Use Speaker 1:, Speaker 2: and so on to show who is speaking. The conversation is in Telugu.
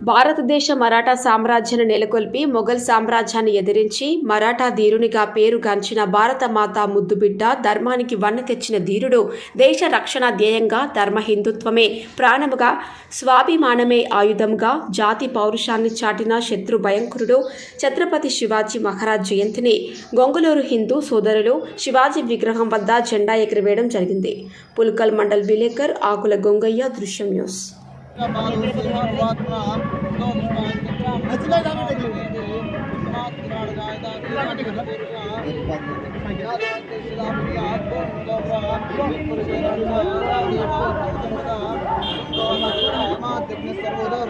Speaker 1: భారతదేశ మరాఠా సామ్రాజ్యాన్ని నెలకొల్పి మొఘల్ సామ్రాజ్యాన్ని ఎదిరించి మరాఠా ధీరునిగా పేరుగాంచిన భారతమాత ముద్దుబిడ్డ, ధర్మానికి వన్నె తెచ్చిన ధీరుడు, దేశ రక్షణ ధ్యేయంగా ధర్మ హిందుత్వమే ప్రాణముగా, స్వాభిమానమే ఆయుధంగా జాతి పౌరుషాన్ని చాటిన శత్రు భయంకరుడు ఛత్రపతి శివాజీ మహారాజ్ జయంతిని గొంగులూరు హిందూ సోదరులు శివాజీ విగ్రహం వద్ద జెండా ఎగురవేయడం జరిగింది. పుల్కల్ మండల్ విలేకర్ ఆకుల గొంగయ్య, దృశ్యం న్యూస్.
Speaker 2: सर्वोदर